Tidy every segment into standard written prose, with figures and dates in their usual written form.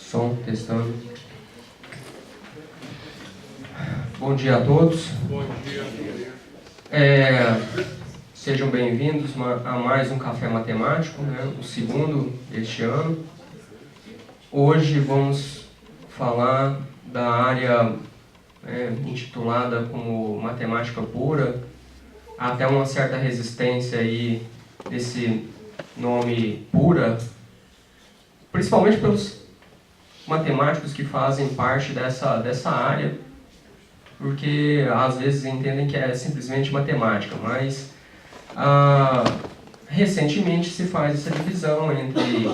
Som, testando. Bom dia a todos. Bom dia. Sejam bem-vindos a mais um Café Matemático, né, o segundo deste ano. Hoje vamos falar da área intitulada como Matemática Pura. Há até uma certa resistência aí desse nome pura, principalmente pelos matemáticos que fazem parte dessa área, porque às vezes entendem que é simplesmente matemática, mas recentemente se faz essa divisão entre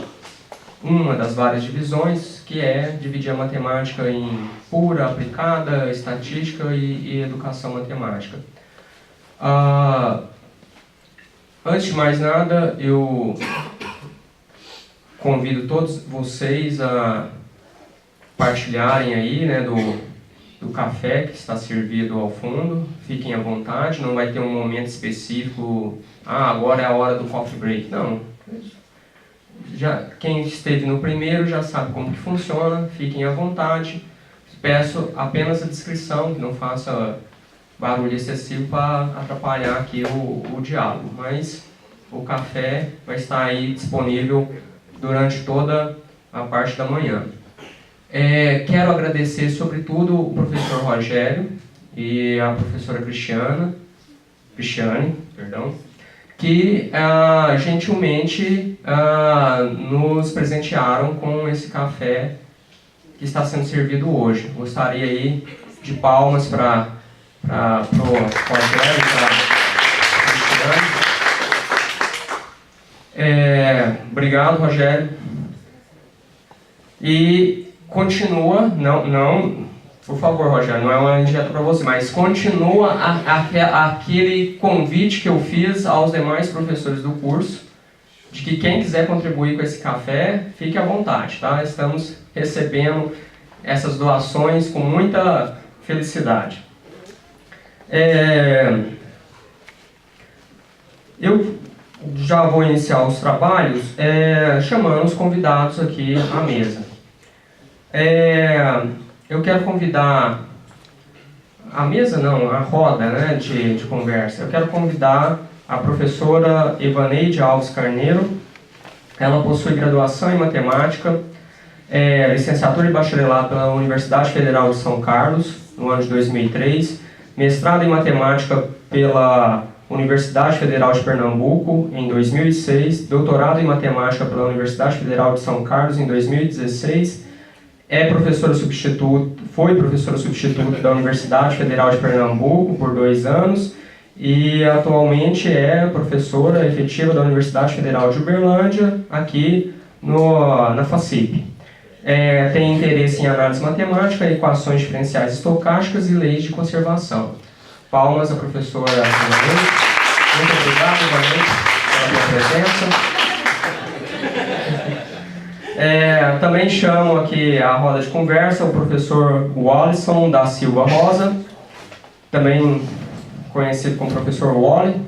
uma das várias divisões, que é dividir a matemática em pura, aplicada, estatística e educação matemática. Antes de mais nada, eu convido todos vocês a partilharem aí, né, do café que está servido ao fundo. Fiquem à vontade, não vai ter um momento específico, agora é a hora do coffee break. Não. Quem esteve no primeiro já sabe como que funciona, fiquem à vontade. Peço apenas a descrição, que não faça barulho excessivo para atrapalhar aqui o diálogo, mas o café vai estar aí disponível durante toda a parte da manhã. Quero agradecer sobretudo o professor Rogério e a professora Cristiane, que gentilmente nos presentearam com esse café que está sendo servido hoje. Gostaria aí de palmas para o Rogério e para a Cristiane. Obrigado, Rogério. E continua, não, por favor, Rogério, não é uma indireta para você, mas continua aquele convite que eu fiz aos demais professores do curso, de que quem quiser contribuir com esse café, fique à vontade, tá? Estamos recebendo essas doações com muita felicidade. Eu já vou iniciar os trabalhos chamando os convidados aqui à mesa. Eu quero convidar a mesa, não, a roda, né, de conversa. Eu quero convidar a professora Evaneide Alves Carneiro. Ela possui graduação em matemática, licenciatura e bacharelado pela Universidade Federal de São Carlos, no ano de 2003, mestrado em matemática pela Universidade Federal de Pernambuco, em 2006, doutorado em matemática pela Universidade Federal de São Carlos, em 2016, foi professora substituta da Universidade Federal de Pernambuco por 2 anos e atualmente é professora efetiva da Universidade Federal de Uberlândia, aqui na FACIP. Tem interesse em análise matemática, equações diferenciais estocásticas e leis de conservação. Palmas à professora Evaneide. Muito obrigado, Evaneide, pela sua presença. Também chamo aqui a roda de conversa o professor Wallison da Silva Rosa, também conhecido como professor Wally.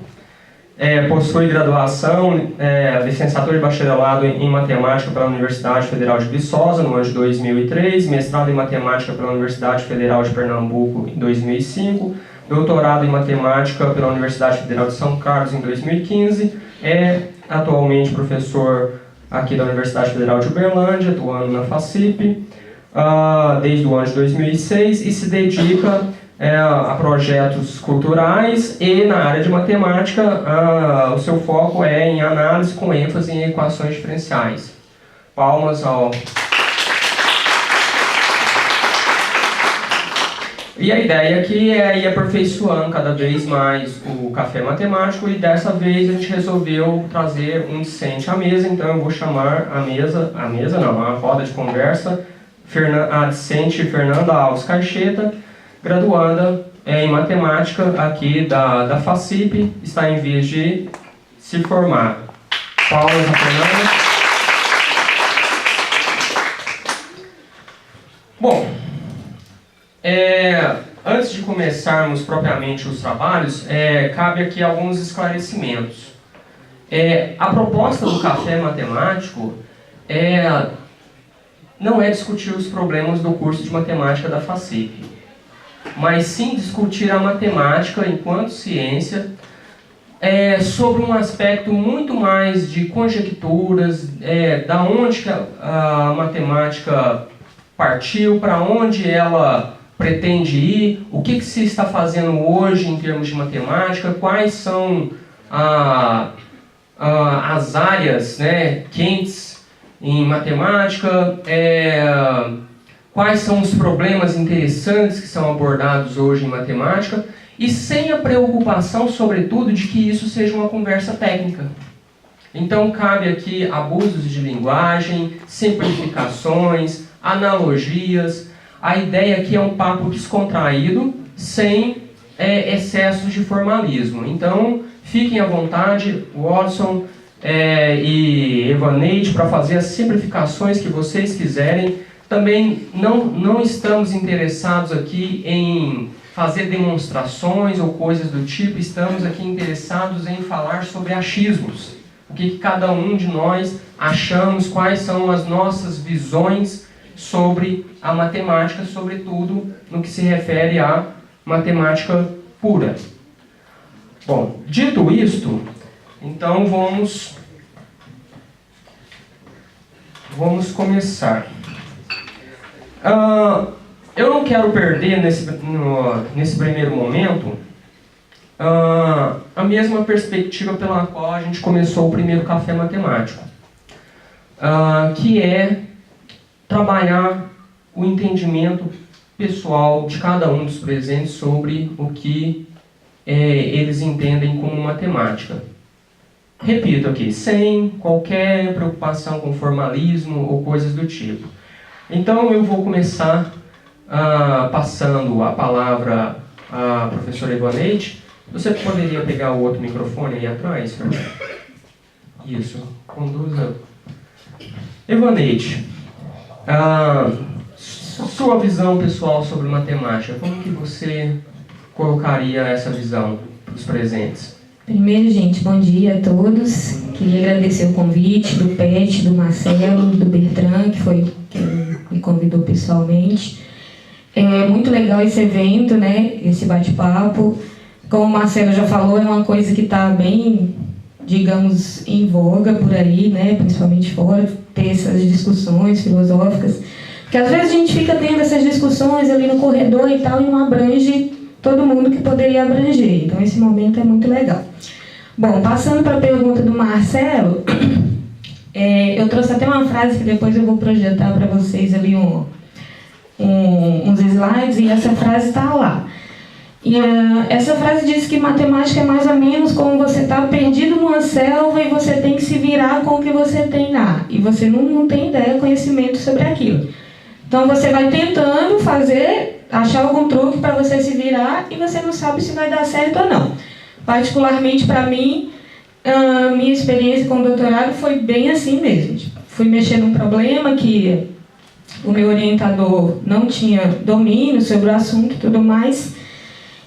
Possui graduação, licenciatura e bacharelado em matemática pela Universidade Federal de Viçosa, no ano de 2003, mestrado em matemática pela Universidade Federal de Pernambuco, em 2005, doutorado em matemática pela Universidade Federal de São Carlos, em 2015, atualmente professor aqui da Universidade Federal de Uberlândia, atuando na FACIP, desde o ano de 2006, e se dedica a projetos culturais e na área de matemática, o seu foco é em análise com ênfase em equações diferenciais. Palmas ao... E a ideia aqui é ir aperfeiçoando cada vez mais o café matemático, e dessa vez a gente resolveu trazer um discente à mesa, então eu vou chamar a roda de conversa, a discente Fernanda Alves Caixeta, graduanda em matemática aqui da FACIP, está em vias de se formar. Palmas a Fernanda. Bom, antes de começarmos propriamente os trabalhos, cabe aqui alguns esclarecimentos. A proposta do café matemático é não é discutir os problemas do curso de matemática da FACIP, mas sim discutir a matemática enquanto ciência, sobre um aspecto muito mais de conjecturas, da onde que a matemática partiu, para onde ela pretende ir, o que se está fazendo hoje em termos de matemática, quais são as áreas, né, quentes em matemática, quais são os problemas interessantes que são abordados hoje em matemática, e sem a preocupação, sobretudo, de que isso seja uma conversa técnica. Então, cabe aqui abusos de linguagem, simplificações, analogias. A ideia aqui é um papo descontraído, sem excessos de formalismo. Então, fiquem à vontade, Watson e Evaneide, para fazer as simplificações que vocês quiserem. Também não estamos interessados aqui em fazer demonstrações ou coisas do tipo, estamos aqui interessados em falar sobre achismos. O que cada um de nós achamos, quais são as nossas visões sobre a matemática, sobretudo no que se refere à matemática pura. Bom, dito isto, então vamos começar. Eu não quero perder nesse primeiro momento a mesma perspectiva pela qual a gente começou o primeiro café matemático, que é trabalhar o entendimento pessoal de cada um dos presentes sobre o que eles entendem como matemática. Repito aqui, sem qualquer preocupação com formalismo ou coisas do tipo. Então eu vou começar passando a palavra à professora Evaneide. Você poderia pegar o outro microfone aí atrás, Fernando? Isso, conduza. Evaneide, sua visão pessoal sobre matemática, como que você colocaria essa visão para os presentes? Primeiro, gente, bom dia a todos. Queria agradecer o convite do Pet, do Marcelo, do Bertrand, que foi quem me convidou pessoalmente. É muito legal esse evento, né? Esse bate-papo. Como o Marcelo já falou, é uma coisa que está bem, digamos, em voga por aí, né? Principalmente fora, ter essas discussões filosóficas. Porque às vezes a gente fica tendo essas discussões ali no corredor e tal, e não abrange todo mundo que poderia abranger. Então esse momento é muito legal. Bom, passando para a pergunta do Marcelo, eu trouxe até uma frase que depois eu vou projetar para vocês ali uns slides, e essa frase está lá. E essa frase diz que matemática é mais ou menos como você está perdido numa selva e você tem que se virar com o que você tem lá. E você não tem ideia, conhecimento sobre aquilo. Então você vai tentando achar algum truque para você se virar e você não sabe se vai dar certo ou não. Particularmente para mim, minha experiência com o doutorado foi bem assim mesmo. Fui mexer num problema que o meu orientador não tinha domínio sobre o assunto e tudo mais.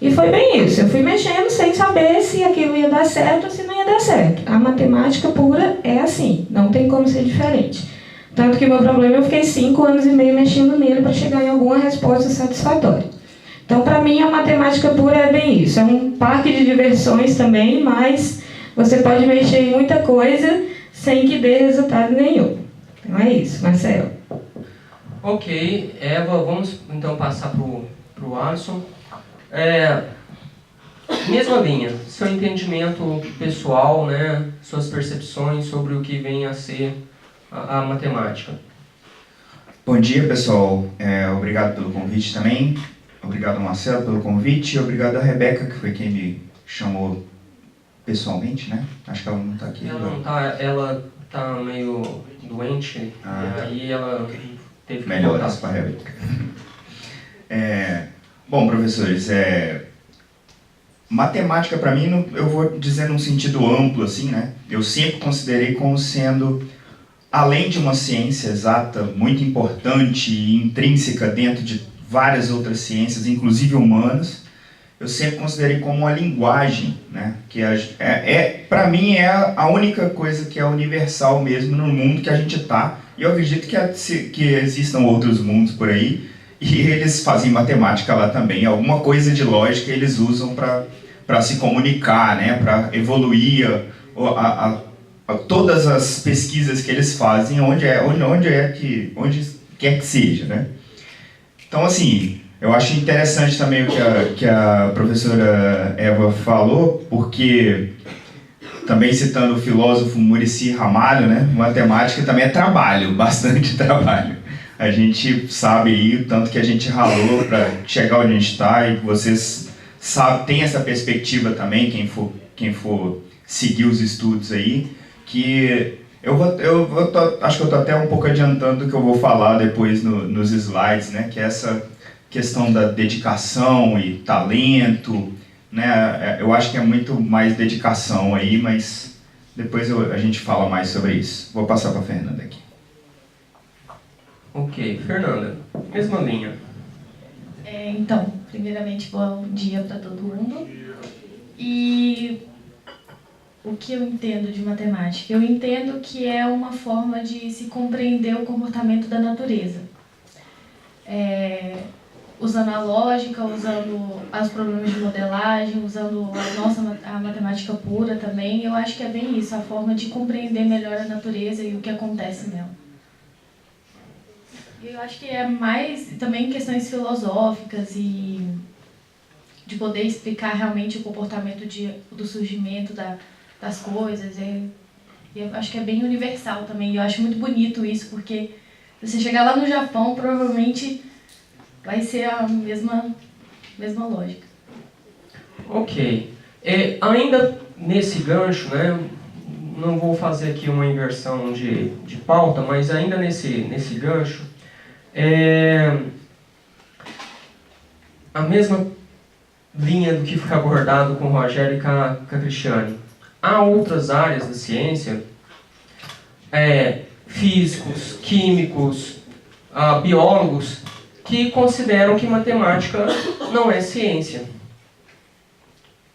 E foi bem isso. Eu fui mexendo sem saber se aquilo ia dar certo ou se não ia dar certo. A matemática pura é assim, não tem como ser diferente. Tanto que o meu problema, eu fiquei 5 anos e meio mexendo nele para chegar em alguma resposta satisfatória. Então, para mim, a matemática pura é bem isso. É um parque de diversões também, mas você pode mexer em muita coisa sem que dê resultado nenhum. Então é isso, Marcelo. Ok, Eva, vamos então passar para o Alisson. Mesma linha, seu entendimento pessoal, né, suas percepções sobre o que vem a ser a matemática. Bom dia, pessoal. Obrigado pelo convite também. Obrigado, Marcelo, pelo convite. E obrigado a Rebeca, que foi quem me chamou pessoalmente, né? Acho que ela não está aqui. Ela está meio doente, e aí ela teve que melhor voltar. para a Rebeca. Bom, professores, matemática para mim, eu vou dizer num sentido amplo, assim, né? Eu sempre considerei como sendo, além de uma ciência exata muito importante e intrínseca dentro de várias outras ciências, inclusive humanas, eu sempre considerei como uma linguagem, né? Que para mim é a única coisa que é universal mesmo no mundo que a gente está, E eu acredito que existam outros mundos por aí, e eles fazem matemática lá também. Alguma coisa de lógica eles usam para se comunicar, né? Para evoluir todas as pesquisas que eles fazem, onde quer que seja, né? Então, assim, eu acho interessante também o que a professora Eva falou, porque, também citando o filósofo Muricy Ramalho, né? Matemática também é trabalho, bastante trabalho. A gente sabe aí o tanto que a gente ralou para chegar onde a gente está, e vocês têm essa perspectiva também, quem for seguir os estudos aí, que acho que eu estou até um pouco adiantando o que eu vou falar depois nos slides, né? Que é essa questão da dedicação e talento, né? Eu acho que é muito mais dedicação aí, mas depois a gente fala mais sobre isso. Vou passar para a Fernanda aqui. Ok, Fernanda, mesma linha. Então, primeiramente, bom dia para todo mundo. E o que eu entendo de matemática? Eu entendo que é uma forma de se compreender o comportamento da natureza. Usando a lógica, usando os problemas de modelagem, usando a matemática pura também. Eu acho que é bem isso, a forma de compreender melhor a natureza e o que acontece nela. Eu acho que é mais também questões filosóficas e de poder explicar realmente o comportamento do surgimento das coisas. Eu acho que é bem universal também. Eu acho muito bonito isso, porque se você chegar lá no Japão, provavelmente vai ser a mesma lógica. Ok. Ainda nesse gancho, né? Não vou fazer aqui uma inversão de pauta, mas ainda nesse gancho, a mesma linha do que foi abordado com o Rogério e com a Cristiane. Há outras áreas da ciência, físicos, químicos, biólogos, que consideram que matemática não é ciência.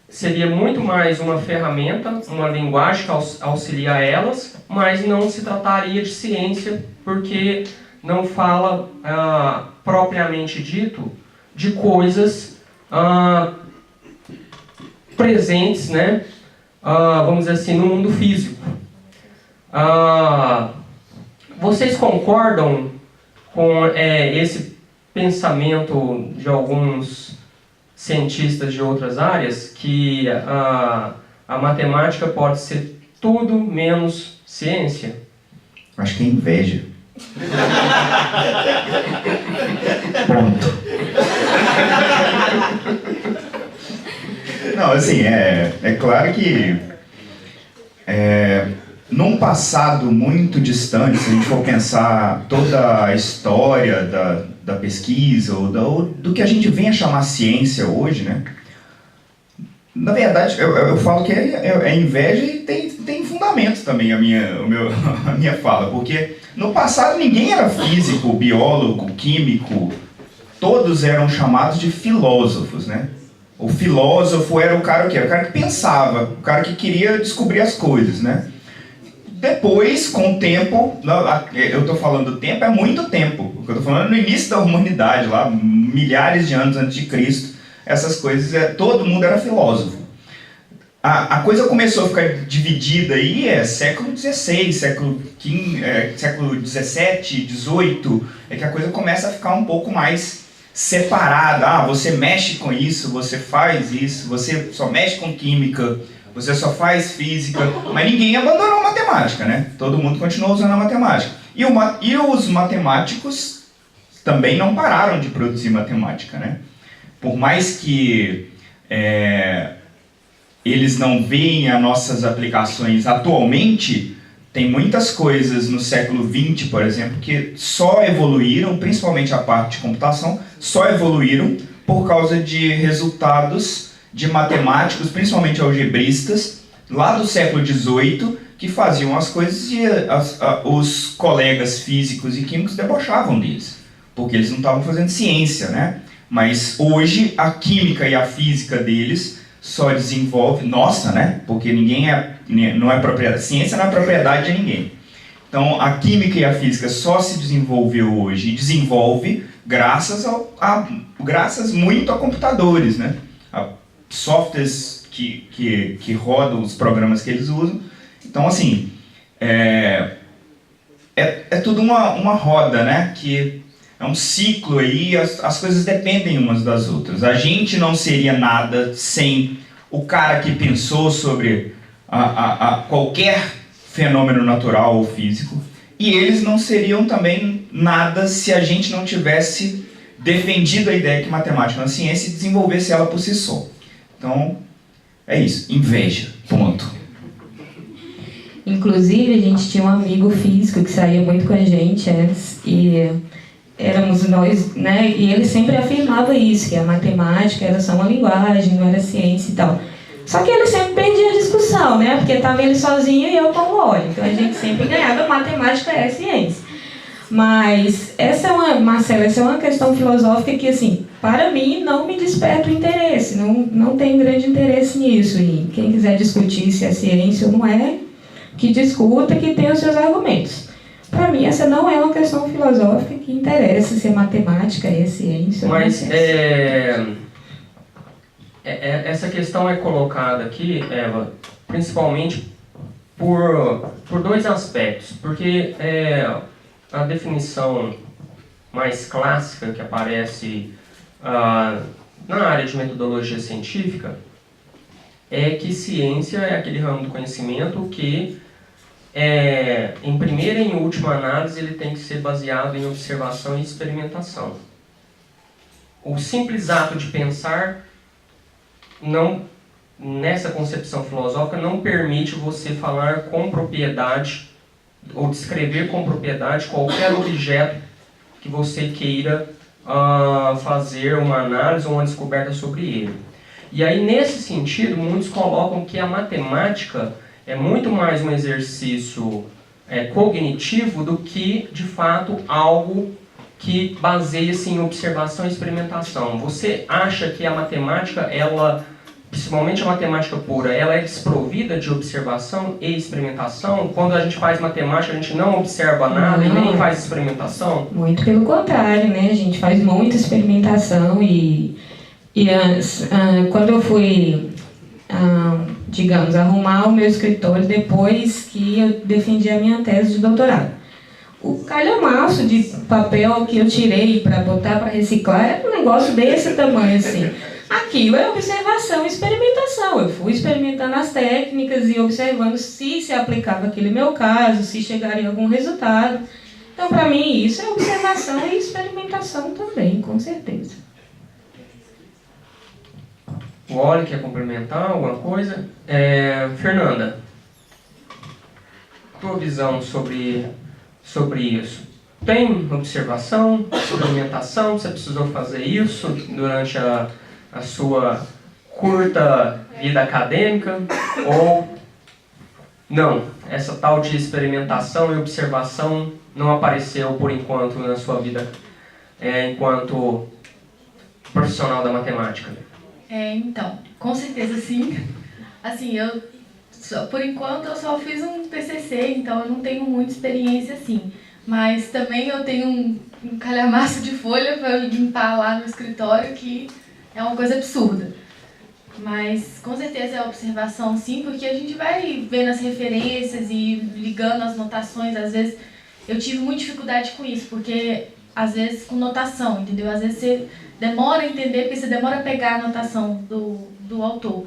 Seria muito mais uma ferramenta, uma linguagem que auxilia elas, mas não se trataria de ciência, porque não fala propriamente dito de coisas presentes, né? Vamos dizer assim, no mundo físico. Vocês concordam com esse pensamento de alguns cientistas de outras áreas, que a matemática pode ser tudo menos ciência? Acho que é inveja. Ponto. Não, assim, é claro que num passado muito distante, se a gente for pensar toda a história da pesquisa, ou do que a gente vem a chamar ciência hoje, né? Na verdade, eu falo que é inveja, e tem fundamento também a minha fala, porque no passado ninguém era físico, biólogo, químico, todos eram chamados de filósofos, né? O filósofo era o cara o quê? Era o cara que pensava, o cara que queria descobrir as coisas, né? Depois, com o tempo, eu estou falando do tempo, é muito tempo, o que eu estou falando é no início da humanidade, lá, milhares de anos antes de Cristo, essas coisas, todo mundo era filósofo. A coisa começou a ficar dividida aí, século XVI, século XVII, XVIII, é que a coisa começa a ficar um pouco mais separada. Você mexe com isso, você faz isso, você só mexe com química, você só faz física, mas ninguém abandonou a matemática, né? Todo mundo continuou usando a matemática. E os matemáticos também não pararam de produzir matemática, né? Por mais que eles não veem as nossas aplicações atualmente, tem muitas coisas no século XX, por exemplo, que só evoluíram, principalmente a parte de computação, só evoluíram por causa de resultados de matemáticos, principalmente algebristas, lá do século XVIII, que faziam as coisas e os colegas físicos e químicos debochavam deles, porque eles não estavam fazendo ciência, né? Mas hoje a química e a física deles só desenvolve, né? Porque não é propriedade, ciência não é propriedade de ninguém. Então, a química e a física só se desenvolveu hoje e desenvolve graças muito a computadores, né? A softwares que rodam os programas que eles usam. Então, assim, é tudo uma roda, né? Que é um ciclo aí, as coisas dependem umas das outras. A gente não seria nada sem o cara que pensou sobre qualquer fenômeno natural ou físico, e eles não seriam também nada se a gente não tivesse defendido a ideia que matemática é uma ciência e desenvolvesse ela por si só. Então, é isso. Inveja. Ponto. Inclusive, a gente tinha um amigo físico que saía muito com a gente antes, e éramos nós, né? E ele sempre afirmava isso, que a matemática era só uma linguagem, não era ciência e tal. Só que ele sempre perdia a discussão, né? Porque estava ele sozinho e eu com o óleo. Então a gente sempre ganhava, matemática é ciência. Mas Marcela, essa é uma questão filosófica que, assim, para mim não me desperta o interesse. Não tenho grande interesse nisso. E quem quiser discutir se é ciência ou não é, que discuta, que tenha os seus argumentos. Para mim, essa não é uma questão filosófica que interessa se é matemática, é ciência ou não é ciência. Essa questão é colocada aqui, Eva, principalmente por dois aspectos. Porque a definição mais clássica que aparece na área de metodologia científica é que ciência é aquele ramo do conhecimento que, em primeira e em última análise, ele tem que ser baseado em observação e experimentação. O simples ato de pensar, nessa concepção filosófica, não permite você falar com propriedade ou descrever com propriedade qualquer objeto que você queira fazer uma análise ou uma descoberta sobre ele. E aí, nesse sentido, muitos colocam que a matemática é muito mais um exercício cognitivo do que, de fato, algo que baseia-se em observação e experimentação. Você acha que a matemática, principalmente a matemática pura, ela é desprovida de observação e experimentação? Quando a gente faz matemática, a gente não observa nada e nem faz experimentação? Muito pelo contrário, né? A gente faz muita experimentação quando eu fui, digamos, arrumar o meu escritório depois que eu defendi a minha tese de doutorado, o calhamaço de papel que eu tirei para botar para reciclar era um negócio desse tamanho, assim. Aquilo é observação e experimentação. Eu fui experimentando as técnicas e observando se aplicava aquele meu caso, se chegaria a algum resultado. Então, para mim, isso é observação e também, com certeza. O Oli quer complementar alguma coisa? Fernanda, tua visão sobre isso? Tem observação, experimentação? Você precisou fazer isso durante a sua curta vida acadêmica? Ou não? Essa tal de experimentação e observação não apareceu por enquanto na sua vida enquanto profissional da matemática? Então, com certeza sim. Assim, por enquanto eu só fiz um TCC, então eu não tenho muita experiência assim. Mas também eu tenho um calhamaço de folha para limpar lá no escritório, que é uma coisa absurda. Mas com certeza é observação sim, porque a gente vai vendo as referências e ligando as notações. Às vezes eu tive muita dificuldade com isso, porque às vezes com notação, entendeu? Às vezes você demora a entender, porque você demora a pegar a notação do autor.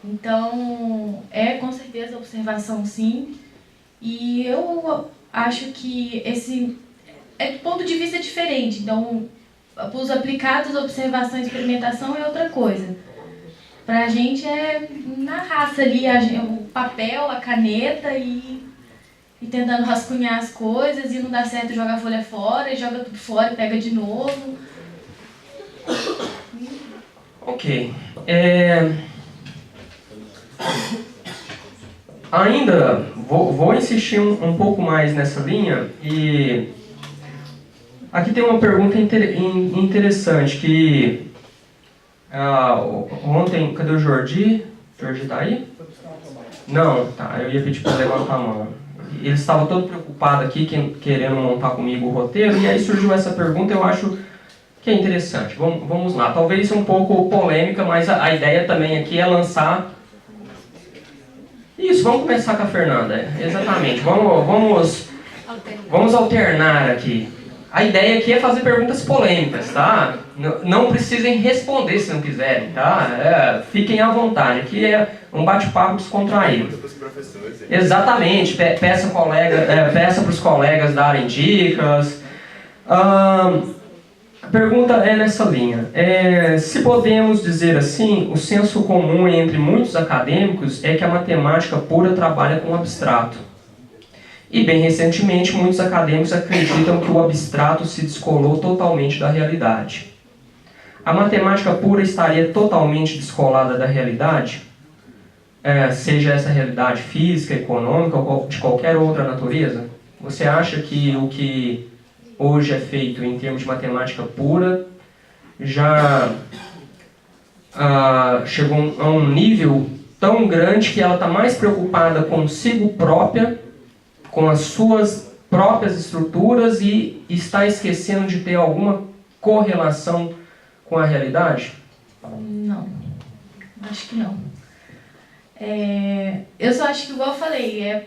Então, com certeza observação sim. E eu acho que esse é do ponto de vista diferente. Então, os aplicados, observação e experimentação é outra coisa. Pra gente é na raça ali, o papel, a caneta e tentando rascunhar as coisas, e não dá certo, joga a folha fora, e joga tudo fora e pega de novo. Ok. Ainda vou insistir um pouco mais nessa linha, e aqui tem uma pergunta interessante que ontem, cadê o Jordi? O Jordi tá aí? Não, tá, eu ia pedir para levantar a mão. ele estava todo preocupado aqui, querendo montar comigo o roteiro, e aí surgiu essa pergunta, eu acho que é interessante. Vamos lá, talvez um pouco polêmica, mas a ideia também aqui é lançar... Isso, vamos começar com a Fernanda, exatamente, vamos alternar aqui. A ideia aqui é fazer perguntas polêmicas, tá? Não precisem responder se não quiserem, tá? Fiquem à vontade, aqui é um bate-papo descontraído. Exatamente, peça para os colegas darem dicas. A pergunta é nessa linha. Se podemos dizer assim, o senso comum entre muitos acadêmicos é que a matemática pura trabalha com o abstrato. E bem recentemente, muitos acadêmicos acreditam que o abstrato se descolou totalmente da realidade. A matemática pura estaria totalmente descolada da realidade? Seja essa realidade física, econômica ou de qualquer outra natureza? Você acha que o que hoje é feito em termos de matemática pura já chegou a um nível tão grande que ela está mais preocupada consigo própria, com as suas próprias estruturas e está esquecendo de ter alguma correlação com a realidade? Não, acho que não. Eu só acho que, igual eu falei,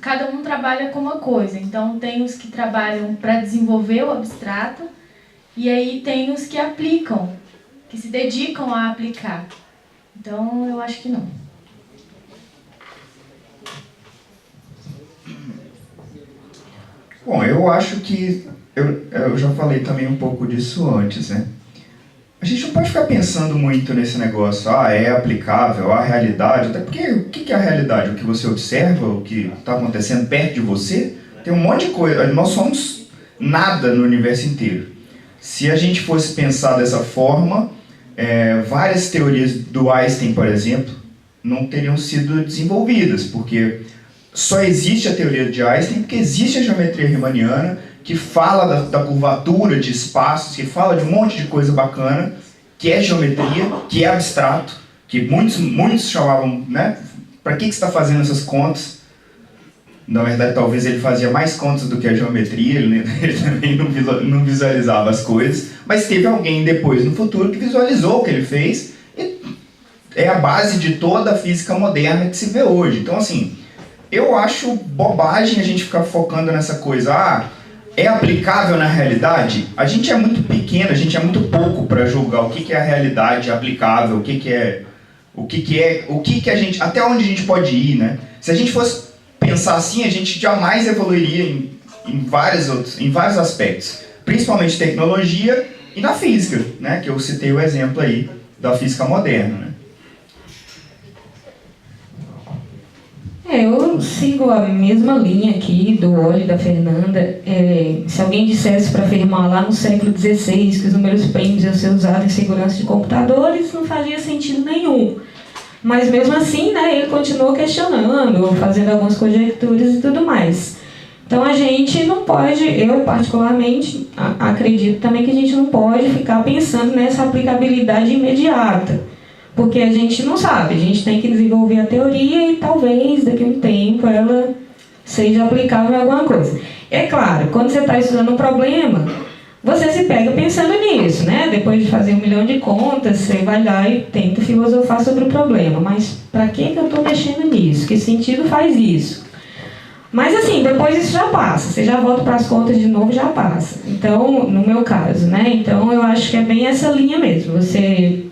cada um trabalha com uma coisa. Então, tem os que trabalham para desenvolver o abstrato e aí tem os que aplicam, que se dedicam a aplicar. Então, eu acho que não. Bom, eu acho que, eu já falei também um pouco disso antes, né? A gente não pode ficar pensando muito nesse negócio, é aplicável, a realidade, até porque o que é a realidade? O que você observa, o que está acontecendo perto de você? Tem um monte de coisa, nós somos nada no universo inteiro. Se a gente fosse pensar dessa forma, várias teorias do Einstein, por exemplo, não teriam sido desenvolvidas, porque só existe a teoria de Einstein porque existe a geometria riemanniana, que fala da curvatura de espaços, que fala de um monte de coisa bacana, que é geometria, que é abstrato, que muitos chamavam, né? Para que você está fazendo essas contas? Na verdade, talvez ele fazia mais contas do que a geometria, ele também não visualizava as coisas, mas teve alguém depois, no futuro, que visualizou o que ele fez, e é a base de toda a física moderna que se vê hoje. Então, assim, eu acho bobagem a gente ficar focando nessa coisa, é aplicável na realidade? A gente é muito pequeno, a gente é muito pouco para julgar o que é a realidade aplicável, o que a gente, até onde a gente pode ir, né? Se a gente fosse pensar assim, a gente jamais evoluiria em vários aspectos, principalmente tecnologia e na física, né? Que eu citei o exemplo aí da física moderna, né? Eu sigo a mesma linha aqui do Wally e da Fernanda. Se alguém dissesse para afirmar lá no século XVI que os números primos iam ser usados em segurança de computadores, não fazia sentido nenhum. Mas mesmo assim, né, ele continuou questionando, fazendo algumas conjecturas e tudo mais. Então a gente não pode, eu particularmente acredito também que a gente não pode ficar pensando nessa aplicabilidade imediata. Porque a gente não sabe, a gente tem que desenvolver a teoria e talvez daqui a um tempo ela seja aplicável em alguma coisa. É claro, quando você está estudando um problema, você se pega pensando nisso, né? Depois de fazer 1 milhão de contas, você vai lá e tenta filosofar sobre o problema. Mas para que eu estou mexendo nisso? Que sentido faz isso? Mas assim, depois isso já passa, você já volta para as contas de novo, já passa. Então, no meu caso, né? Então eu acho que é bem essa linha mesmo, você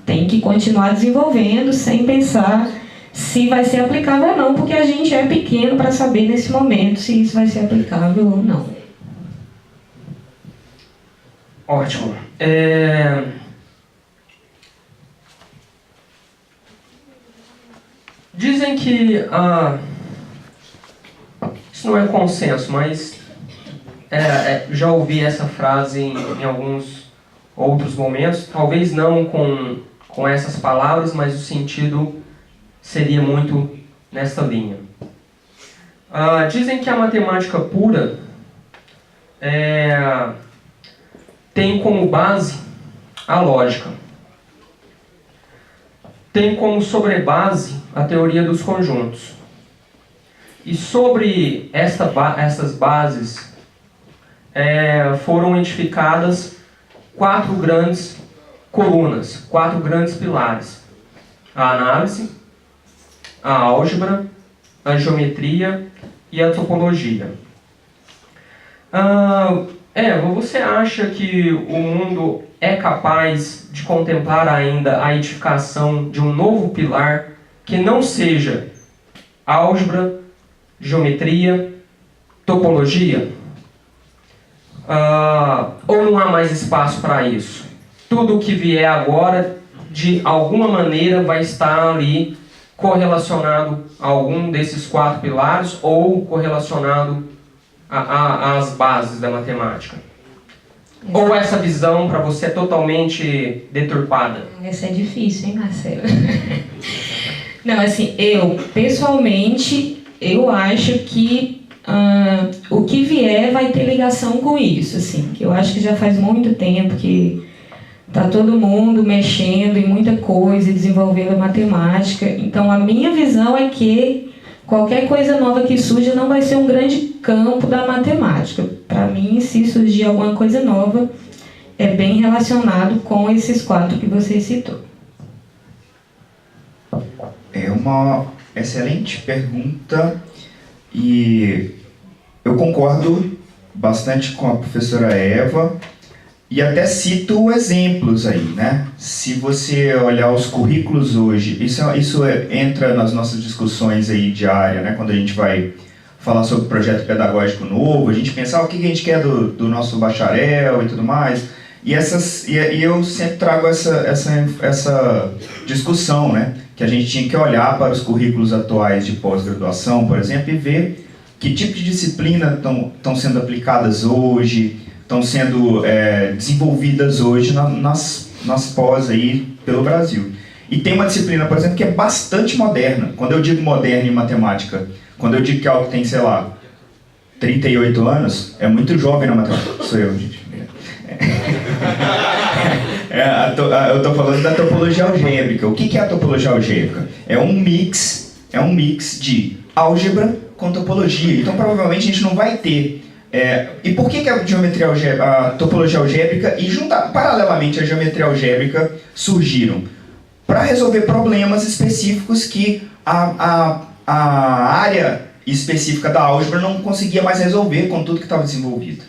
tem que continuar desenvolvendo sem pensar se vai ser aplicável ou não, porque a gente é pequeno para saber nesse momento se isso vai ser aplicável ou não. Ótimo. Dizem que isso não é consenso, mas já ouvi essa frase em alguns outros momentos, talvez não com essas palavras, mas o sentido seria muito nessa linha. Dizem que a matemática pura tem como base a lógica. Tem como sobrebase a teoria dos conjuntos. E sobre essas bases, foram edificadas 4 grandes colunas, 4 grandes pilares: a análise, a álgebra, a geometria e a topologia. Você acha que o mundo é capaz de contemplar ainda a edificação de um novo pilar que não seja álgebra, geometria, topologia? Ou não há mais espaço para isso? Tudo o que vier agora, de alguma maneira, vai estar ali correlacionado a algum desses 4 pilares ou correlacionado às bases da matemática? Ou essa visão para você é totalmente deturpada? Essa é difícil, hein, Marcelo? Não, assim, eu, pessoalmente, eu acho que o que vier vai ter ligação com isso, assim, que eu acho que já faz muito tempo que tá todo mundo mexendo em muita coisa, desenvolvendo a matemática. Então, a minha visão é que qualquer coisa nova que surja não vai ser um grande campo da matemática. Para mim, se surgir alguma coisa nova, é bem relacionado com esses 4 que você citou. É uma excelente pergunta e eu concordo bastante com a professora Eva e até cito exemplos aí, né? Se você olhar os currículos hoje, isso entra nas nossas discussões aí diárias, né? Quando a gente vai falar sobre projeto pedagógico novo, a gente pensa o que a gente quer do nosso bacharel e tudo mais. E eu sempre trago essa discussão, né? Que a gente tinha que olhar para os currículos atuais de pós-graduação, por exemplo, e ver que tipo de disciplina estão sendo aplicadas hoje, estão sendo desenvolvidas hoje nas pós aí pelo Brasil. E tem uma disciplina, por exemplo, que é bastante moderna. Quando eu digo moderna em matemática, quando eu digo que algo tem, sei lá, 38 anos, é muito jovem na matemática. Sou eu, gente. Eu estou falando da topologia algébrica. O que é a topologia algébrica? É um mix de álgebra com topologia. Então, provavelmente, a gente não vai ter... e por que a topologia algébrica e, paralelamente, a geometria algébrica surgiram? Para resolver problemas específicos que a área específica da álgebra não conseguia mais resolver com tudo que estava desenvolvido.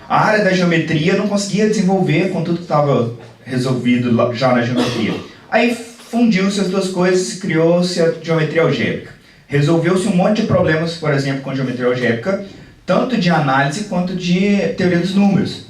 A área da geometria não conseguia desenvolver com tudo que estava resolvido já na geometria. Aí fundiu-se as duas coisas e criou-se a geometria algébrica. Resolveu-se um monte de problemas, por exemplo, com geometria algébrica, tanto de análise quanto de teoria dos números.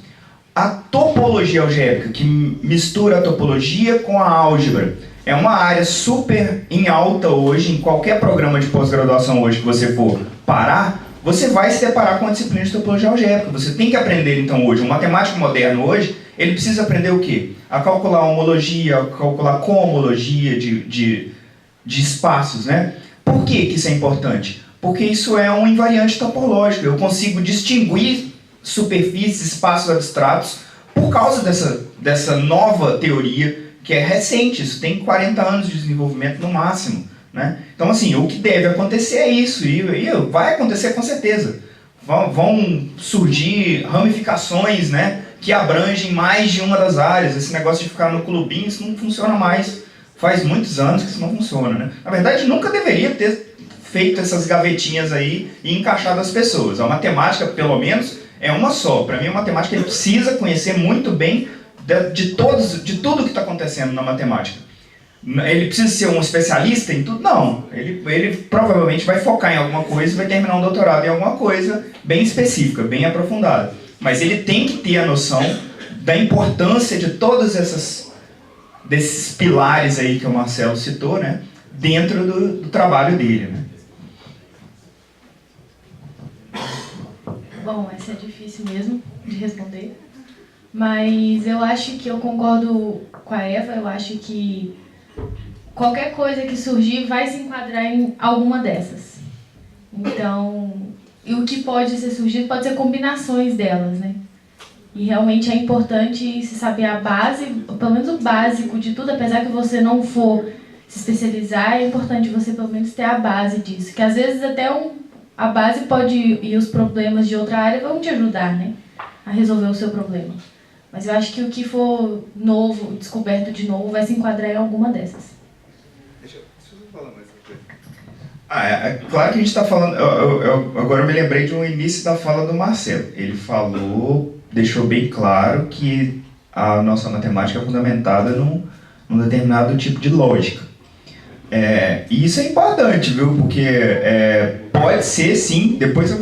A topologia algébrica, que mistura a topologia com a álgebra, é uma área super em alta hoje. Em qualquer programa de pós-graduação hoje que você for parar, você vai se deparar com a disciplina de topologia algébrica. Você tem que aprender, então, hoje. Um matemático moderno hoje, ele precisa aprender o quê? A calcular homologia, a calcular cohomologia de espaços, né? Por que isso é importante? Porque isso é um invariante topológico. Eu consigo distinguir superfícies, espaços abstratos, por causa dessa nova teoria, que é recente. Isso tem 40 anos de desenvolvimento no máximo, né? Então, assim, o que deve acontecer é isso, e vai acontecer com certeza. Vão surgir ramificações, né, que abrangem mais de uma das áreas. Esse negócio de ficar no clubinho, isso não funciona mais. Faz muitos anos que isso não funciona, né? Na verdade, nunca deveria ter feito essas gavetinhas aí e encaixado as pessoas. A matemática, pelo menos, é uma só. Para mim, a matemática ele precisa conhecer muito bem de tudo que está acontecendo na matemática. Ele precisa ser um especialista em tudo? Não. Ele provavelmente vai focar em alguma coisa e vai terminar um doutorado em alguma coisa bem específica, bem aprofundada. Mas ele tem que ter a noção da importância de todos desses pilares aí que o Marcelo citou, né, dentro do trabalho dele, né? Bom, essa é difícil mesmo de responder, mas eu acho que eu concordo com a Eva. Eu acho que qualquer coisa que surgir vai se enquadrar em alguma dessas. Então, e o que pode ser surgido pode ser combinações delas, né? E realmente é importante se saber a base, pelo menos o básico de tudo, apesar que você não for se especializar, é importante você pelo menos ter a base disso, que às vezes até a base pode e os problemas de outra área vão te ajudar, né, a resolver o seu problema. Mas eu acho que o que for novo, descoberto de novo, vai se enquadrar em alguma dessas. Deixa eu falar mais uma coisa. Claro que a gente está falando... agora eu me lembrei de um início da fala do Marcelo. Ele falou, deixou bem claro que a nossa matemática é fundamentada num determinado tipo de lógica. E isso é importante, viu? Porque pode ser, sim, depois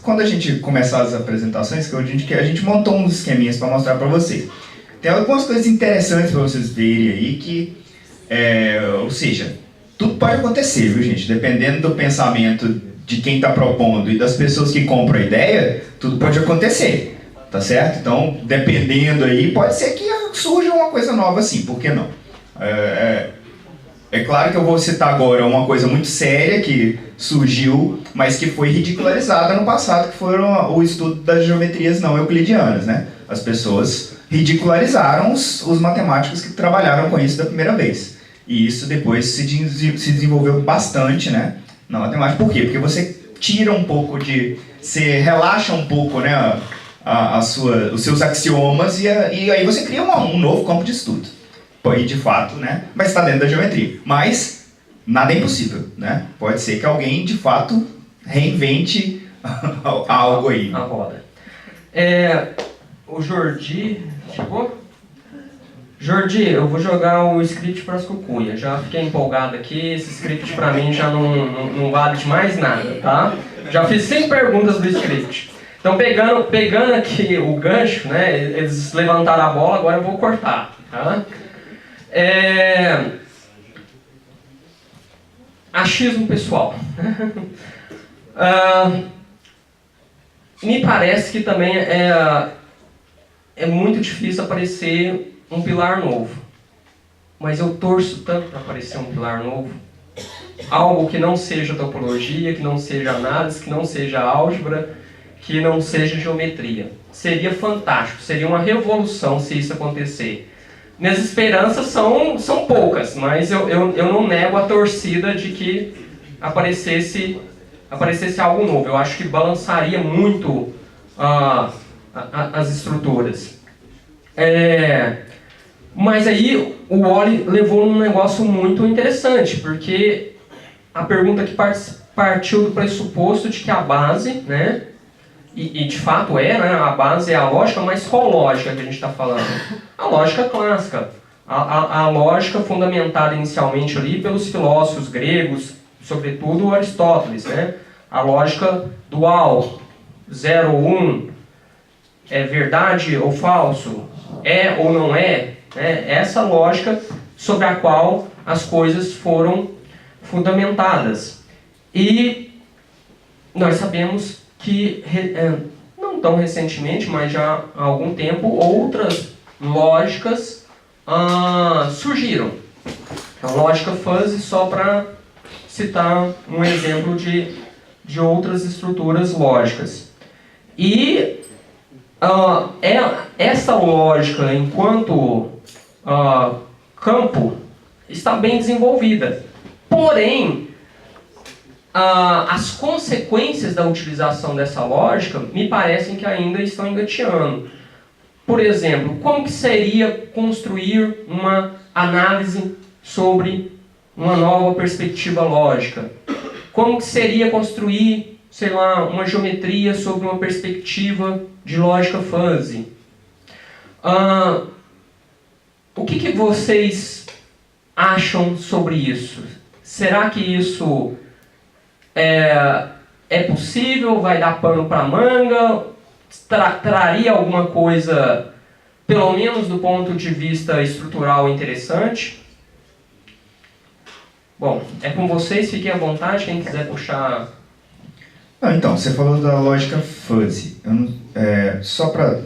quando a gente começar as apresentações, que a gente montou uns esqueminhas para mostrar para vocês. Tem algumas coisas interessantes para vocês verem aí que, ou seja, tudo pode acontecer, viu, gente? Dependendo do pensamento de quem está propondo e das pessoas que compram a ideia, tudo pode acontecer, tá certo? Então, dependendo aí, pode ser que surja uma coisa nova assim, por que não? É claro que eu vou citar agora uma coisa muito séria que surgiu, mas que foi ridicularizada no passado, que foram o estudo das geometrias não euclidianas, né? As pessoas ridicularizaram os matemáticos que trabalharam com isso da primeira vez. E isso depois se desenvolveu bastante, né, na matemática. Por quê? Porque você tira um pouco você relaxa um pouco, né, os seus axiomas e aí você cria um novo campo de estudo. E de fato, né, mas está dentro da geometria. Mas nada é impossível, né? Pode ser que alguém, de fato, reinvente algo aí. A roda. O Jordi... Chegou? Jordi, eu vou jogar o script para as cucunhas. Já fiquei empolgado aqui. Esse script para mim já não vale de mais nada, tá? Já fiz 5 perguntas do script. Então, pegando aqui o gancho, né? Eles levantaram a bola, agora eu vou cortar, tá? Achismo pessoal. Me parece que também é muito difícil aparecer um pilar novo. Mas eu torço tanto para aparecer um pilar novo. Algo que não seja topologia, que não seja análise, que não seja álgebra, que não seja geometria. Seria fantástico, seria uma revolução se isso acontecer. Minhas esperanças são poucas, mas eu não nego a torcida de que aparecesse algo novo. Eu acho que balançaria muito as estruturas. Mas aí o Wally levou num negócio muito interessante, porque a pergunta que partiu do pressuposto de que a base, né, e de fato né, a base é a lógica, mas qual lógica que a gente está falando? A lógica clássica, a lógica fundamentada inicialmente ali pelos filósofos gregos, sobretudo Aristóteles, né? A lógica dual, 0 ou 1, é verdade ou falso, é ou não é, né? Essa lógica sobre a qual as coisas foram fundamentadas. E nós sabemos que, não tão recentemente, mas já há algum tempo, outras lógicas surgiram. A lógica fuzzy, só para citar um exemplo de outras estruturas lógicas. E essa lógica, enquanto campo, está bem desenvolvida. Porém, as consequências da utilização dessa lógica me parecem que ainda estão engateando. Por exemplo, como que seria construir uma análise sobre uma nova perspectiva lógica? Como que seria construir, sei lá, uma geometria sobre uma perspectiva de lógica fuzzy? O que vocês acham sobre isso? Será que isso é possível? Vai dar pano para manga? Traria alguma coisa, pelo menos do ponto de vista estrutural, interessante? Bom, é com vocês, fiquem à vontade, quem quiser puxar. Então, você falou da lógica fuzzy. Só para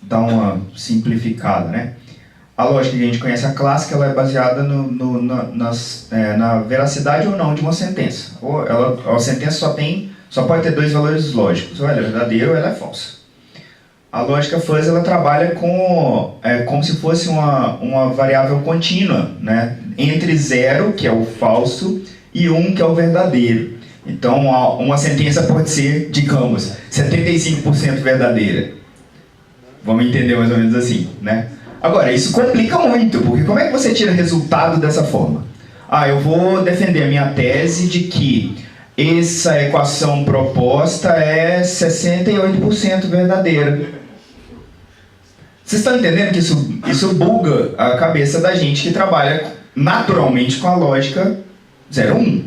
dar uma simplificada, né? A lógica que a gente conhece, a clássica, ela é baseada na veracidade ou não de uma sentença. A sentença só pode ter 2 valores lógicos, ou ela é verdadeira ou ela é falsa. A lógica fuzzy, ela trabalha como se fosse uma variável contínua, né? Entre 0, que é o falso, e 1, que é o verdadeiro. Então, uma sentença pode ser, digamos, 75% verdadeira. Vamos entender mais ou menos assim, né? Agora, isso complica muito, porque como é que você tira resultado dessa forma? Eu vou defender a minha tese de que essa equação proposta é 68% verdadeira. Vocês estão entendendo que isso buga a cabeça da gente que trabalha naturalmente com a lógica 0,1.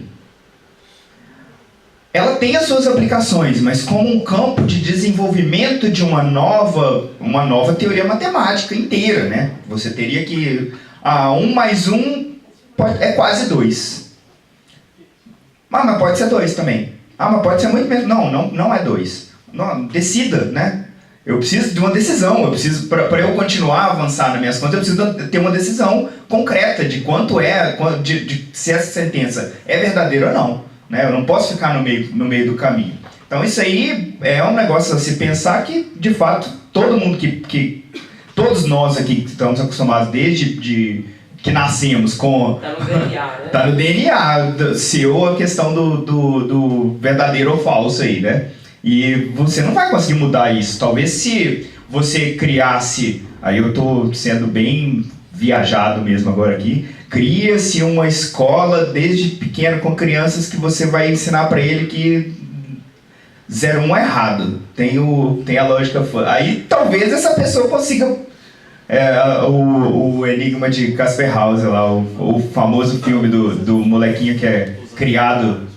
Ela tem as suas aplicações, mas como um campo de desenvolvimento de uma nova teoria matemática inteira, né? Você teria que... 1 mais 1 é quase 2. Mas pode ser 2 também. Mas pode ser muito menos. Não é 2. Não, decida, né? Eu preciso de uma decisão. Para eu continuar a avançar nas minhas contas, eu preciso ter uma decisão concreta de quanto é, se essa sentença é verdadeira ou não. Né? Eu não posso ficar no meio do caminho. Então isso aí é um negócio a se pensar que, de fato, todo mundo todos nós aqui que estamos acostumados desde que nascemos com... Tá no DNA, né? Tá no DNA, seu a questão do verdadeiro ou falso aí, né? E você não vai conseguir mudar isso. Talvez se você criasse... Aí eu tô sendo bem viajado mesmo agora aqui. Cria-se uma escola desde pequeno com crianças que você vai ensinar para ele que 0,1 é errado. Tem a lógica... Aí talvez essa pessoa consiga... o Enigma de Casper House lá, o famoso filme do molequinho que é criado.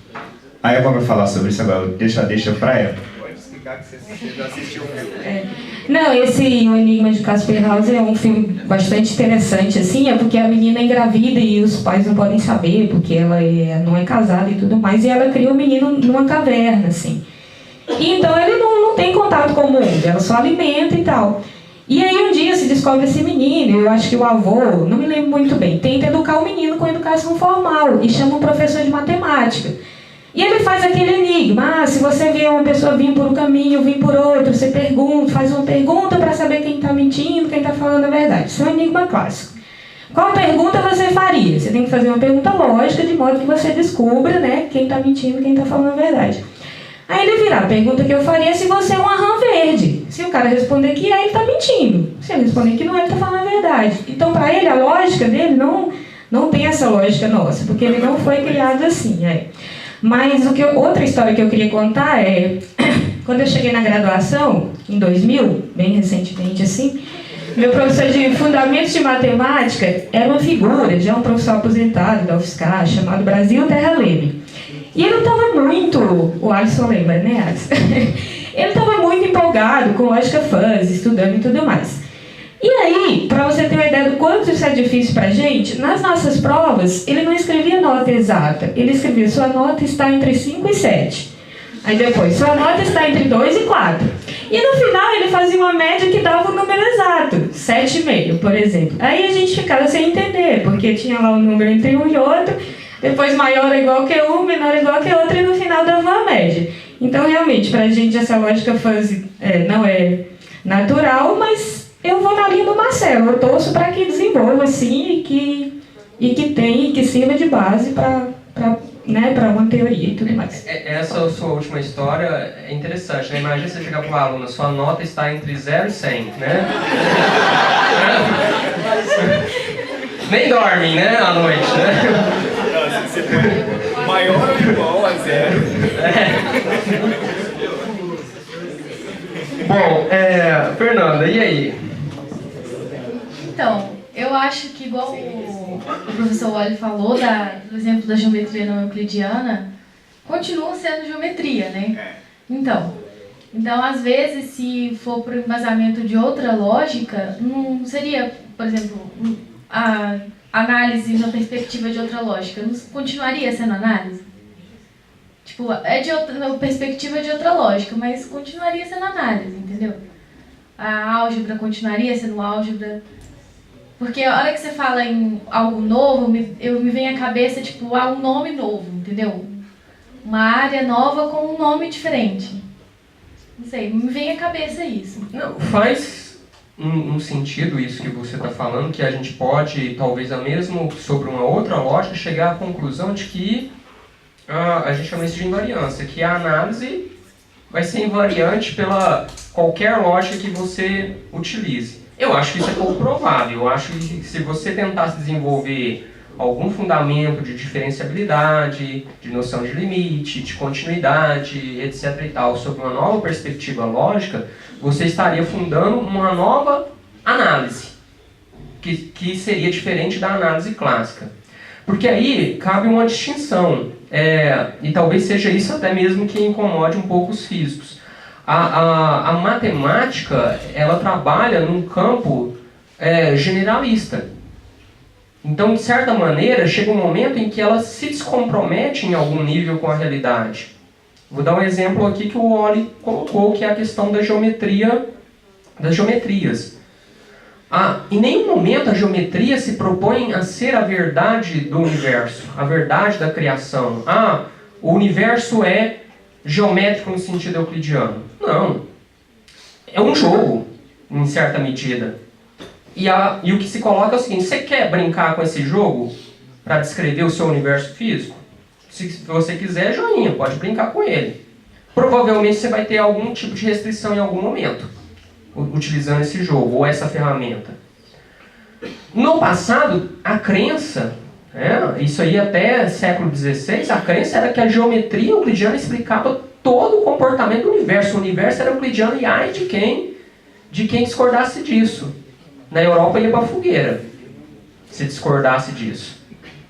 Aí eu vou falar sobre isso agora, deixa pra ela. Pode explicar que você já assistiu o filme. Não, o Enigma de Casper House é um filme bastante interessante, assim, é porque a menina é engravida e os pais não podem saber, porque ela não é casada e tudo mais, e ela cria o menino numa caverna, assim. E então ele não tem contato com o mundo, ela só alimenta e tal. E aí um dia se descobre esse menino, eu acho que o avô, não me lembro muito bem, tenta educar o menino com educação formal e chama um professor de matemática. E ele faz aquele enigma, se você vê uma pessoa vir por um caminho, vir por outro, você faz uma pergunta para saber quem está mentindo, quem está falando a verdade. Isso é um enigma clássico. Qual pergunta você faria? Você tem que fazer uma pergunta lógica, de modo que você descubra, né, quem está mentindo, quem está falando a verdade. Aí ele vira, a pergunta que eu faria é se você é uma rã verde. Se o cara responder que é, ele está mentindo. Se ele responder que não é, ele está falando a verdade. Então, para ele, a lógica dele não tem essa lógica nossa, porque ele não foi criado assim. Mas outra história que eu queria contar é, quando eu cheguei na graduação, em 2000, bem recentemente assim, meu professor de Fundamentos de Matemática era uma figura, já um professor aposentado da UFSCar, chamado Brasil Terra Leme. E ele estava muito, o Alisson lembra, né, Alisson? Ele estava muito empolgado com lógica fuzzy, estudando e tudo mais. E aí, para você ter uma ideia do quanto isso é difícil para a gente, nas nossas provas, ele não escrevia nota exata. Ele escrevia, sua nota está entre 5 e 7. Aí depois, sua nota está entre 2 e 4. E no final, ele fazia uma média que dava o número exato, 7,5, por exemplo. Aí a gente ficava sem entender, porque tinha lá um número entre um e outro, depois maior é igual que um, menor é igual que outro, e no final dava uma média. Então, realmente, para a gente, essa lógica fuzzy não é natural, mas... eu vou na linha do Marcelo, eu torço para que desenvolva assim e que sirva de base para uma teoria e tudo mais. Essa sua última história é interessante, né? Imagina você chegar para uma aluna, sua nota está entre 0 e 100, né? Nem dormem, né, à noite, né? Não, você põe maior ou igual a 0. Bom, Fernanda, e aí? Então, eu acho que igual o professor Wally falou, do exemplo da geometria não euclidiana, continua sendo geometria, né? Então, às vezes, se for para o embasamento de outra lógica, não seria, por exemplo, a análise na perspectiva de outra lógica, não continuaria sendo análise? Tipo, na perspectiva de outra lógica, mas continuaria sendo análise, entendeu? A álgebra continuaria sendo álgebra. Porque a hora que você fala em algo novo, me vem à cabeça, tipo, um nome novo, entendeu? Uma área nova com um nome diferente. Não sei, me vem à cabeça isso. Não, faz um sentido isso que você está falando, que a gente pode, talvez mesmo sobre uma outra lógica, chegar à conclusão de que a gente chama isso de invariância, que a análise vai ser invariante pela qualquer lógica que você utilize. Eu acho que isso é pouco provável. Eu acho que se você tentasse desenvolver algum fundamento de diferenciabilidade, de noção de limite, de continuidade, etc. e tal, sob uma nova perspectiva lógica, você estaria fundando uma nova análise, que seria diferente da análise clássica. Porque aí cabe uma distinção, e talvez seja isso até mesmo que incomode um pouco os físicos. A matemática, ela trabalha num campo generalista. Então, de certa maneira, chega um momento em que ela se descompromete em algum nível com a realidade. Vou dar um exemplo aqui que o Wally colocou, que é a questão da geometria, das geometrias. Em nenhum momento a geometria se propõe a ser a verdade do universo, a verdade da criação. O universo é geométrico no sentido euclidiano. Não. É um jogo, em certa medida. E o que se coloca é o seguinte: você quer brincar com esse jogo para descrever o seu universo físico? Se você quiser, joinha, pode brincar com ele. Provavelmente você vai ter algum tipo de restrição em algum momento, utilizando esse jogo ou essa ferramenta. No passado, a crença, isso aí até século XVI, a crença era que a geometria euclidiana explicava todo o comportamento do universo. O universo era euclidiano e ai de quem discordasse disso. Na Europa ia para a fogueira, se discordasse disso,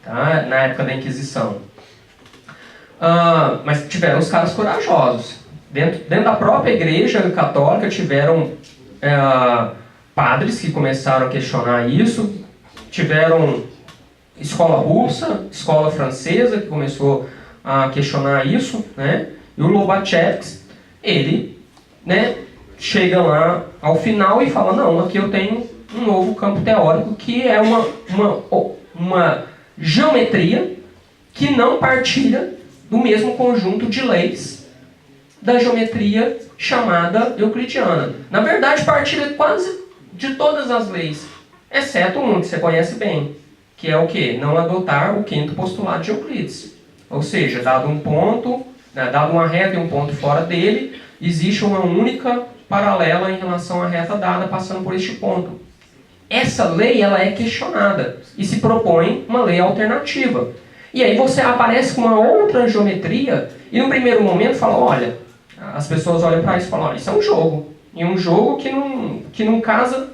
tá? Na época da Inquisição. Mas tiveram os caras corajosos. Dentro da própria Igreja Católica tiveram padres que começaram a questionar isso, tiveram escola russa, escola francesa que começou a questionar isso, né? E o Lobachevsky, ele, né, chega lá ao final e fala: não, aqui eu tenho um novo campo teórico que é uma geometria que não partilha do mesmo conjunto de leis da geometria chamada euclidiana. Na verdade, partilha quase de todas as leis, exceto uma que você conhece bem, que é o quê? Não adotar o quinto postulado de Euclides. Ou seja, dado um ponto, dado uma reta e um ponto fora dele, existe uma única paralela em relação à reta dada passando por este ponto. Essa lei ela é questionada e se propõe uma lei alternativa. E aí você aparece com uma outra geometria e no primeiro momento fala: olha, as pessoas olham para isso e falam: olha, isso é um jogo. E um jogo que não casa